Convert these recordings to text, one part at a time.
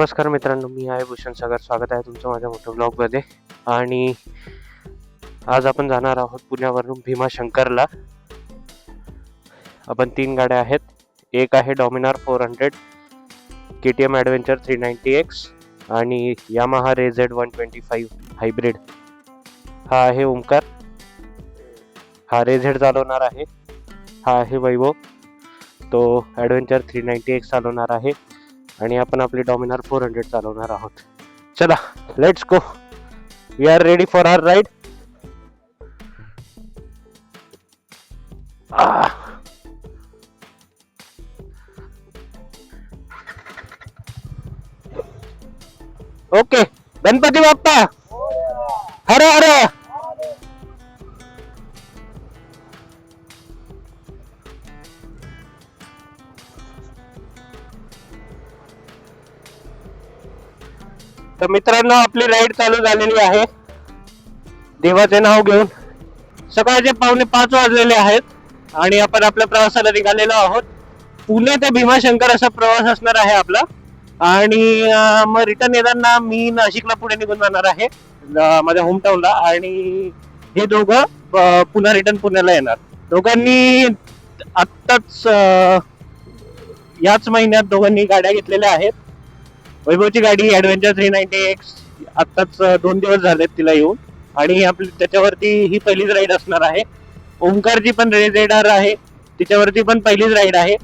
नमस्कार मित्रांनो, मी आहे भूषण सागर. स्वागत आहे तुमचं माझ्या मोठ्या ब्लॉगमध्ये. आणि आज आपण जाणार आहोत पुण्यावरून भीमाशंकरला. आपण 3 गाड्या आहेत. एक आहे डॉमिनार 400, KTM ॲडव्हेंचर 390X आणि यामाहा RZR 125 हायब्रिड. हा आहे ओमकार, हा RZR चालवणार आहे. हा आहे वैभव, तो ॲडव्हेंचर 390X चालवणार आहे. आणि आपण आपली डॉमिनार 400 चालवणार आहोत. चला, let's go. We are ready for our ride. Okay, Ganpati Bappa हर हर. तर मित्रांनो, आपली राईड चालू झालेली आहे देवाचे नाव घेऊन. सकाळचे 4:45 वाजलेले आहेत आणि आपण आपल्या प्रवासाला निघालेलो आहोत. पुणे ते भीमाशंकर असा प्रवास असणार आहे आपला. आणि मग रिटर्न येताना मी नाशिकला पुढे निघून जाणार आहे, माझ्या होमटाऊनला. आणि हे दोघं पुन्हा रिटर्न पुण्याला येणार. दोघांनी आत्ताच याच महिन्यात दोघांनी गाड्या घेतलेल्या आहेत. वैभवची गाडी ॲडव्हेंचर 390X आत्ताच 2 दिवस झालेत तिला येऊन. आणि आपली त्याच्यावरती ही पहिलीच राईड असणार आहे. ओमकारची पण RZR आहे, तिच्यावरती पण पहिलीच राईड आहे.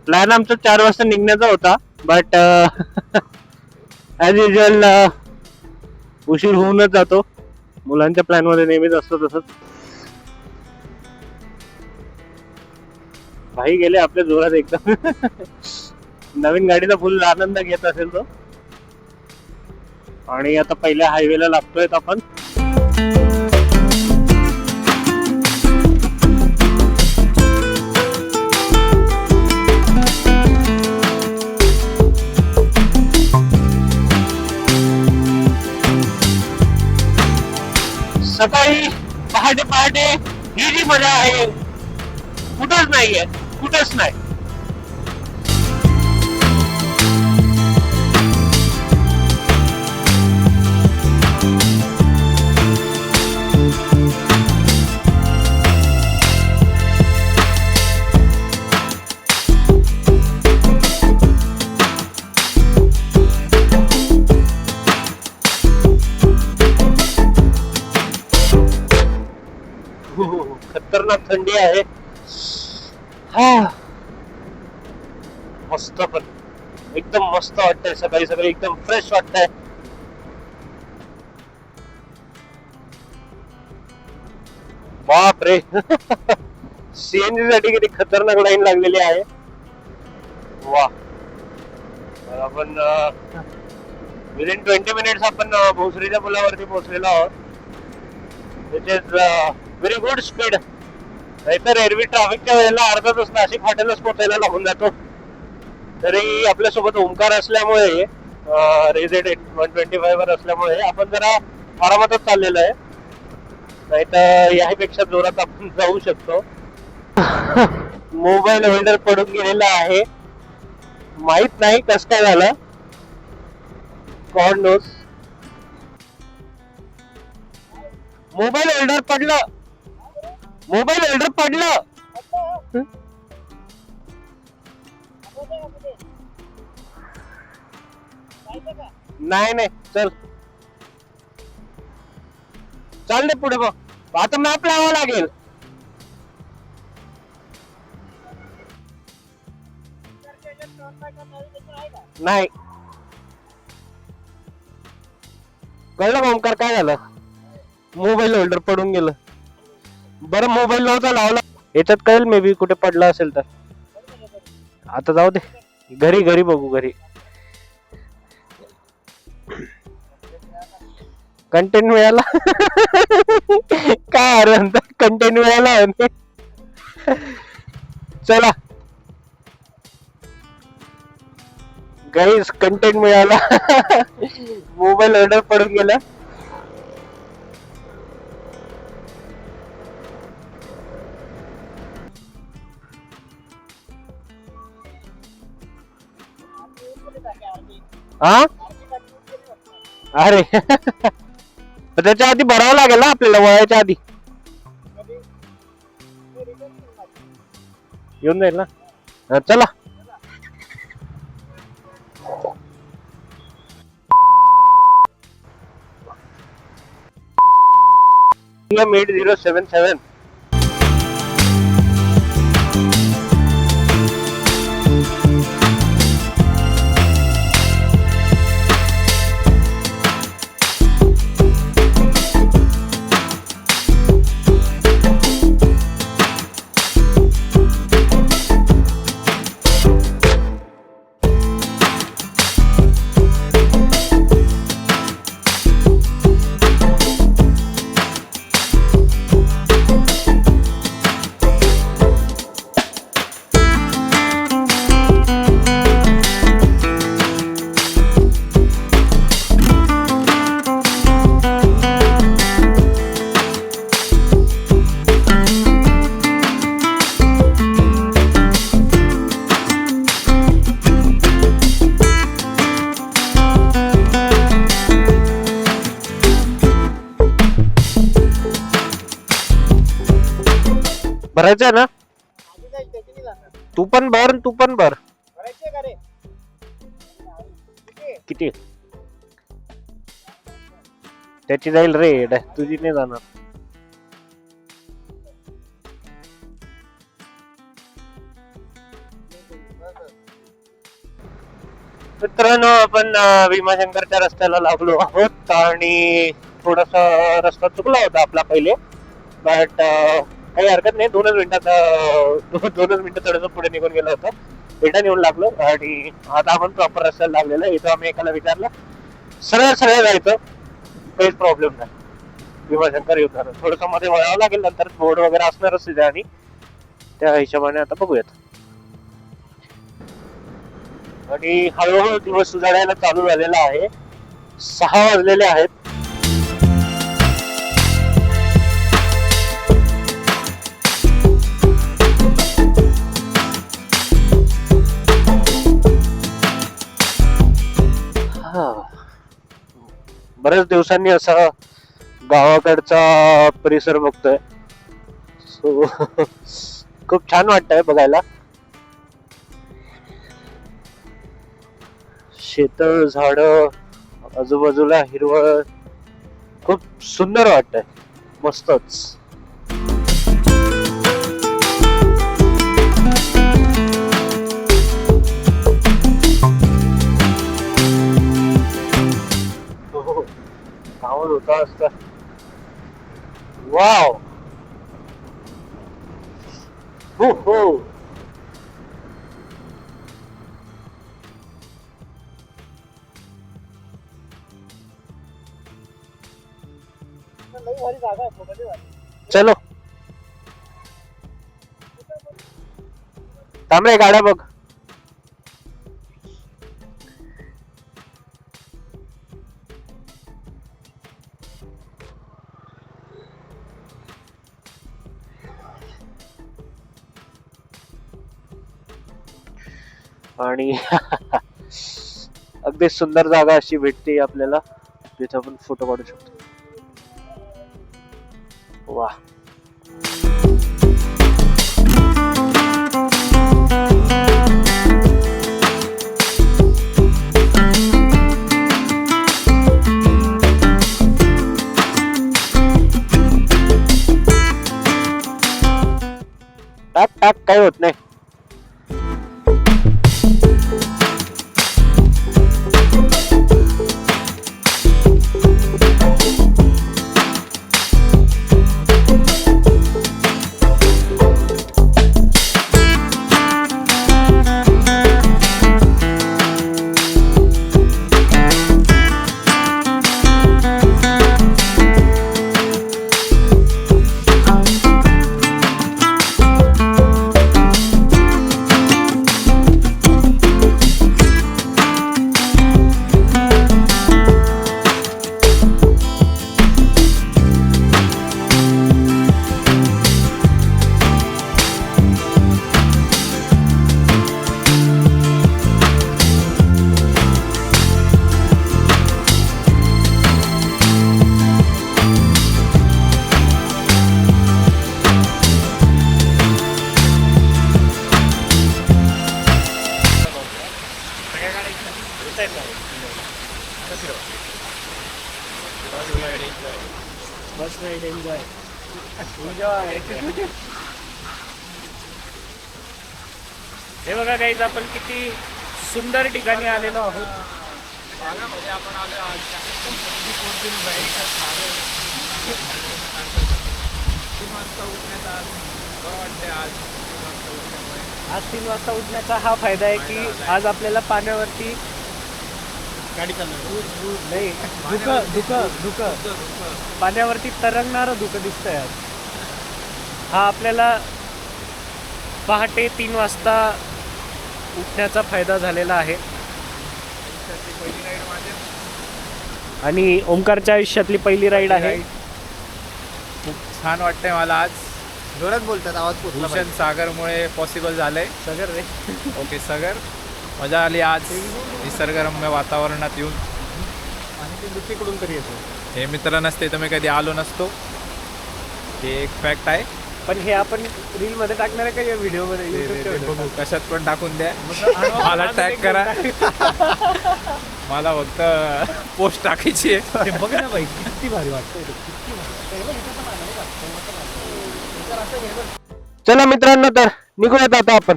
प्लॅन आमचा 4 वाजता निघण्याचा होता, बट ॲज युजल उशीर होऊनच जातो. मुलांच्या प्लॅन मध्ये नेहमीच असतो तसंच. भाई गेले आपल्या जोरात एकदम. नवीन गाडीचा फुल आनंद घेत असेल तो. आणि आता पहिल्या हायवेला लागतोय आपण. सकाळी पहाटे पहाटे ही जी मजा आहे कुठंच नाहीये, कुठंच नाही. खतरनाक थंडी आहे. हा, मस्त, पण एकदम मस्त वाटतंय. सकाळी सकाळी एकदम फ्रेश वाटतंय. बाप रे. CNG साठी किती खतरनाक लाईन लागलेली आहे. वा. आपण विदिन 20 मिनिट्स आपण भोसरीच्या पुलावरती पोहोचलेलो आहोत. Which is very good speed. नाहीतर एरवी ट्रॅफिकच्या वेळेला अर्धा तास नाशिक हॉटेलच पोहोचायला लागून जातो. तरी आपल्यासोबत ओमकार असल्यामुळे, RZR 125 वर असल्यामुळे आपण जरा आरामातच चाललेलो आहे. नाहीतर याहीपेक्षा जोरात आपण जाऊ शकतो. मोबाईल होल्डर पडून गेलेला आहे, माहित नाही कस काय झालं. God knows. मोबाईल होल्डर पडलं. मोबाईल होल्डर पडलं. नाही नाही, चल चाल दे पुढे. मग आता मॅप लावावं लागेल. नाही कळलं का ओमकार काय झालं? मोबाईल होल्डर पडून गेलं. बरं, मोबाईल नव्हता लावला. याच्यात कळेल मे बी कुठे पडला असेल तर. आता जाऊ दे, घरी घरी बघू. घरी कंटेंट मिळाला. काय अरे कंटेंट मिळाला. चला गाईस, कंटेंट मिळाला. मोबाईल होल्डर पडून गेला. हा अरे त्याच्या आधी भरावं लागेल ना आपल्याला वयाच्या आधी येऊन जाईल ना चला मेड 077 भरायचं आहे ना तू पण भर किती त्याची जाईल रे तुझी नाही जाणार मित्रांनो आपण भीमाशंकरच्या रस्त्याला लागलो आहोत आणि थोडासा रस्ता चुकला होता आपला पहिले बट काही हरकत नाही 2 मिनिटं थोडस पुढे निघून गेलो होतो रिटर्न येऊन लागलो आणि आता आपण प्रॉपर रस्त्याला लागलेलो इथं आम्ही एकाला विचारलं सरळ जायचं काहीच प्रॉब्लेम नाही भीमाशंकर येऊन जाणार थोडस मध्ये वळावं लागेल नंतर बोर्ड वगैरे असणारच तिथे आणि त्या हिशोबाने आता बघूयात आणि हळूहळू दिवस उजाडायला चालू झालेला आहे 6 वाजलेले आहेत बऱ्याच दिवसांनी असा गावाकडचा परिसर बघतोय सो खूप छान वाटतंय बघायला शेतं झाड आजूबाजूला हिरवळ खूप सुंदर वाटतंय मस्तच होता असता वाव हो चलो थांबे गाड्या बघ आणि अगदी सुंदर जागा अशी भेटते आपल्याला जिथे आपण फोटो काढू शकतो वा टाक टाक काही होत नाही बस राईड एन्जॉय. हे बघा गाईज, आपण किती सुंदर ठिकाणी आलेलो आहोत. आपण आलो आज 3 वाजता उठण्याचा हा फायदा आहे की आज आपल्याला पाण्यावरती गाडी चालवली नाही, धुकं पाण्यावरती तरंगणारं धुकं दिसतंय आज. हा आपल्याला पहाटे 3 वाजता उठण्याचा फायदा झालेला आहे. आणि ओमकारच्या आयुष्यातली पहिली राईड आहे. खूप छान वाटतंय मला आज. जोरात बोलतात, आवाज भूषण सागरमुळे पॉसिबल झालंय. सगर रे. ओके सगर, मजा आली आज निसर्गरम्य वातावरणात येऊन. आणि ते दुसरीकडून तरी येतो. हे मित्र नसते तर मी कधी आलो नसतो, हे एक फॅक्ट आहे. पण हे आपण रील मध्ये टाकणार आहे का या व्हिडिओ मध्ये? बघू, कशात पण टाकून द्या, मला टॅग करा. मला फक्त पोस्ट टाकायची आहे. बघ ना बाई, किती भारी वाटतंय. चला मित्रांनो, तर निघूयात आता आपण.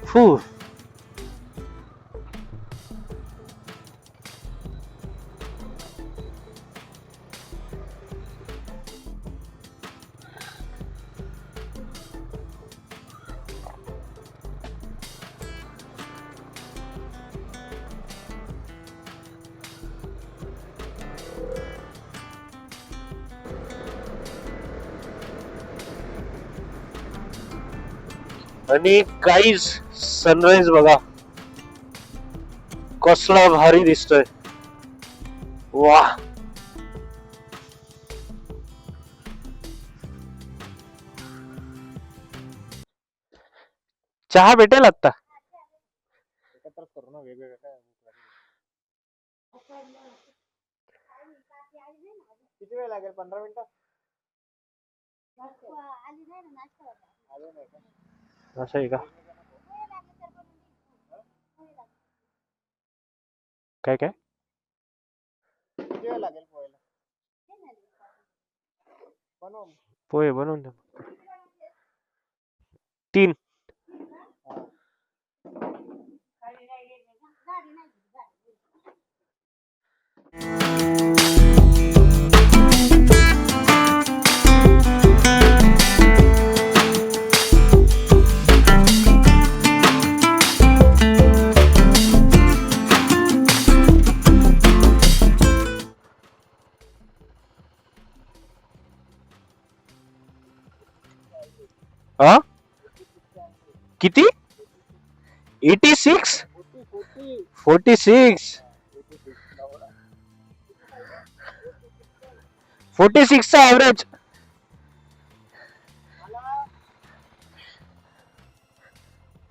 फू. आणि काहीच सनराइज बघा कसला भारी दिसतोय. वाह, चहा भेटेल आता. किती वेळ लागेल? 15 मिनिटं. असं आहे का? काय काय किती वेळ लागेल पोहायला? पोहे बनवून द्या. 3. हा, किती? 86. 46 चा ऍव्हरेज.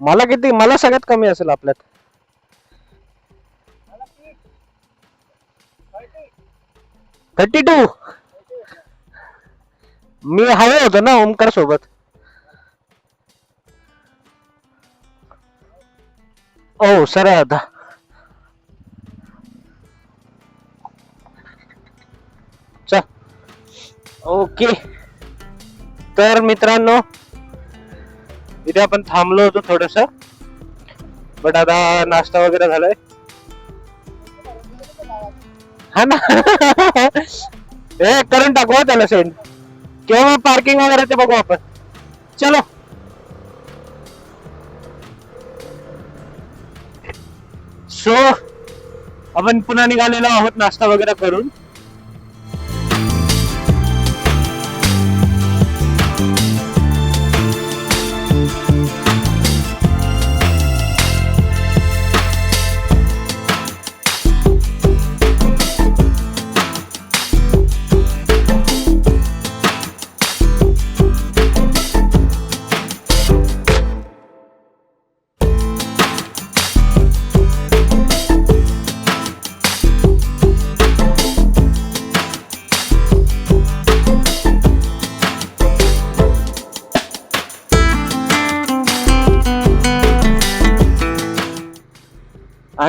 मला किती? मला सगळ्यात कमी असेल आपल्यात. 32. मी हवे होतो ना ओमकार सोबत. ओ सरळ आता. चल, ओके. तर मित्रांनो, इथे आपण थांबलो होतो थोडस, बट आता नाश्ता वगैरे झालाय. हा ना. हे करून टाकू त्याला सेंड, किंवा पार्किंग वगैरे ते बघू आपण. चलो. सो आपण पुन्हा निघालेलो आहोत नाश्ता वगैरे करून.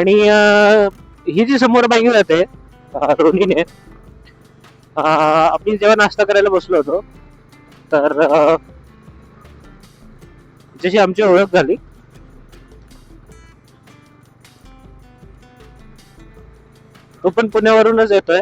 आणि ही जी समोर बाईक जाते रोनीने, आपण जेव्हा नाश्ता करायला बसलो होतो तर जशी आमची ओळख झाली. तो पण पुण्यावरूनच येतोय.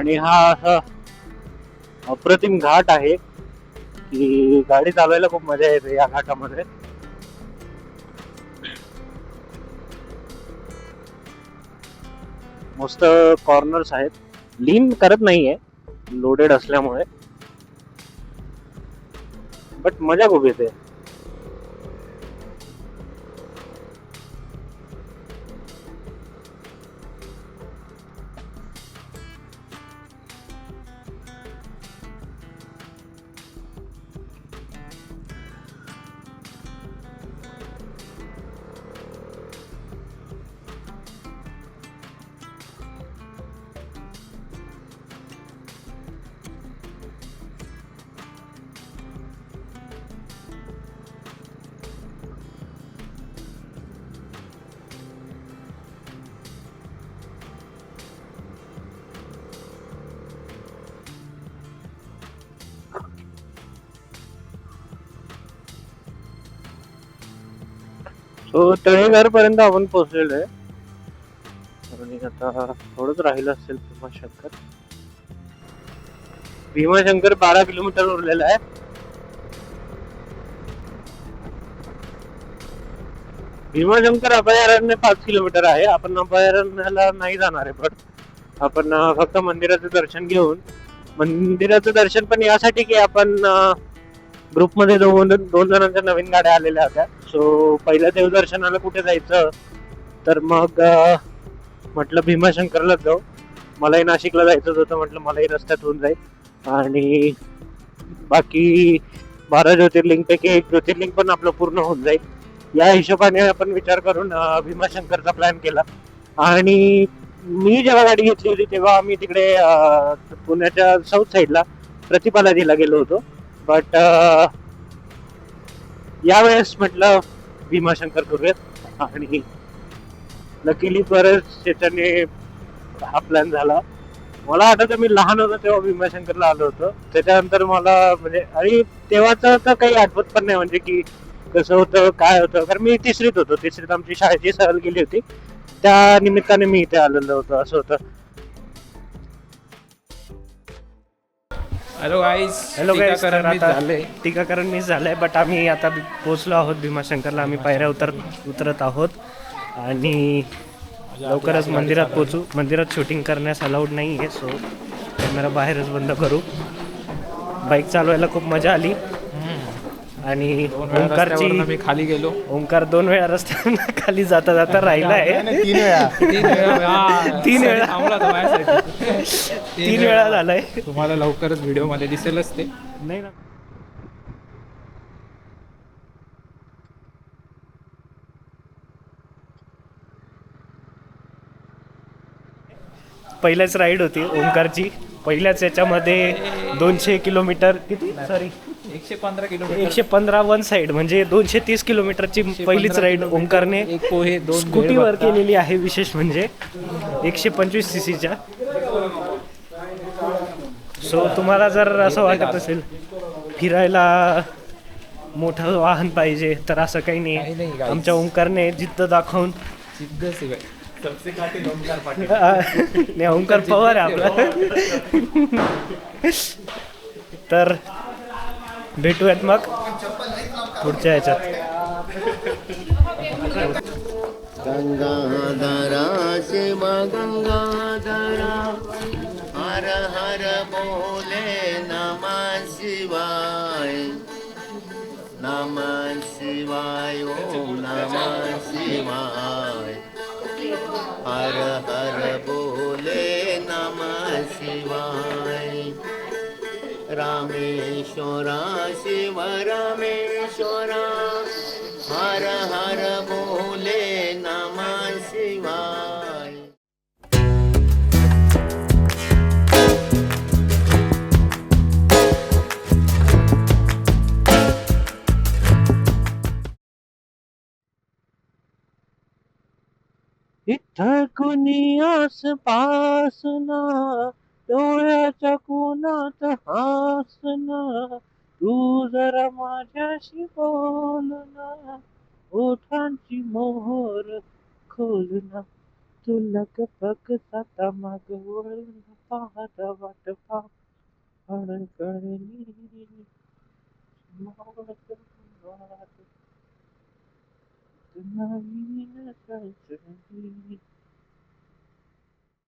आणि हा असा अप्रतिम घाट आहे की गाडी चालवायला खूप मजा येते या घाटामध्ये. मस्त कॉर्नर्स आहेत. लीन करत नाहीये लोडेड असल्यामुळे, बट मजा खूप येते. सो तळेघर पर्यंत आपण पोहोचलेलो आहे आणि आता थोडंच राहिलं असेल भीमाशंकर. भीमाशंकर 12 किलोमीटर उरलेलं आहे. भीमाशंकर अभयारण्य 5 किलोमीटर आहे. आपण अभयारण्याला नाही जाणार आहे, पण आपण फक्त मंदिराचं दर्शन घेऊन, मंदिराचं दर्शन पण यासाठी की आपण ग्रुपमध्ये दोन जणांच्या नवीन गाड्या आलेल्या होत्या. सो पहिल्या देवदर्शनाला कुठे जायचं, तर मग म्हटलं भीमाशंकरलाच जाऊ. मलाही नाशिकला जायचं होतं, म्हटलं मलाही रस्त्यात होऊन जाईल. आणि बाकी 12 ज्योतिर्लिंगपैकी एक ज्योतिर्लिंग पण आपलं पूर्ण होऊन जाईल. या हिशोबाने आपण विचार करून भीमाशंकरचा प्लॅन केला. आणि मी जेव्हा गाडी घेतली होती तेव्हा आम्ही तिकडे पुण्याच्या साऊथ साईडला प्रतिबालाजीला गेलो होतो. बट यावेळेस म्हटलं भीमाशंकर करूयात आणि लकीली बरंच त्याच्याने हा प्लॅन झाला. मला आठवतं मी लहान होतो तेव्हा भीमाशंकरला आलो होतो. त्याच्यानंतर मला म्हणजे आणि तेव्हाच तर काही आठवत पण नाही म्हणजे की कसं होतं काय होतं, कारण मी तिसरीत होतो. तिसरीत आमची शाळेची सहल गेली होती, त्या निमित्ताने मी इथे आलेलो होतो. असं होतं. हॅलो गाईज, टीकाकरण मिस झालंय, बट आम्ही आता पोहोचलो आहोत भीमाशंकरला. आम्ही पायऱ्या उतरत आहोत आणि लवकरच मंदिरात पोहोचू. मंदिरात शूटिंग करण्यास अलाउड नाही आहे, सो कॅमेरा बाहेरच बंद करू. बाईक चालवायला खूप मजा आली आणि ओंकारची मी खाली गेलो. ओंकार 2 वेळा रस्त्यानं खाली जाता जाता राहिला आहे. 3 वेळा झालाय. तुम्हाला लवकरच व्हिडिओ मध्ये दिसेलच ते. नाही ना, पहिल्याच राईड होती ओंकारची. पहिल्याच याच्यामध्ये 200 किलोमीटर किती 115 किलोमीटर 115 वन साईड म्हणजे 230 किलोमीटरची पहिलीच राईड ओंकारने स्कूटीवर केलेली आहे. विशेष म्हणजे 125 सीसीच्या. सो तुम्हाला जर असं वाटत असेल फिरायला मोठं वाहन पाहिजे तर असं काही नाही. आमच्या ओंकारने जिद्द दाखवून सबसे काठी ओमकार पाटील. नाही ओंकार पवार आहे आपला. तर भेटूयात मग पुढच्या ह्याच्यात. गंगाधरा शिव गंगाधरा हर हर बोले नमः शिवाय नमः शिवाय ओम नमः शिवाय हर हर बोले नमः शिवाय रामेश्वरा शिव रामेश्वरा हर हर बोले नमः शिवाय. इथं कुणी आसपासना डोळ्याच्या कोणात हासना तू जरा माझ्याशी बोलना ओठांची मोहर खोलना तुला कपक साता माग वळून पाहता वाट पाहण कळली नवीन संस्कृती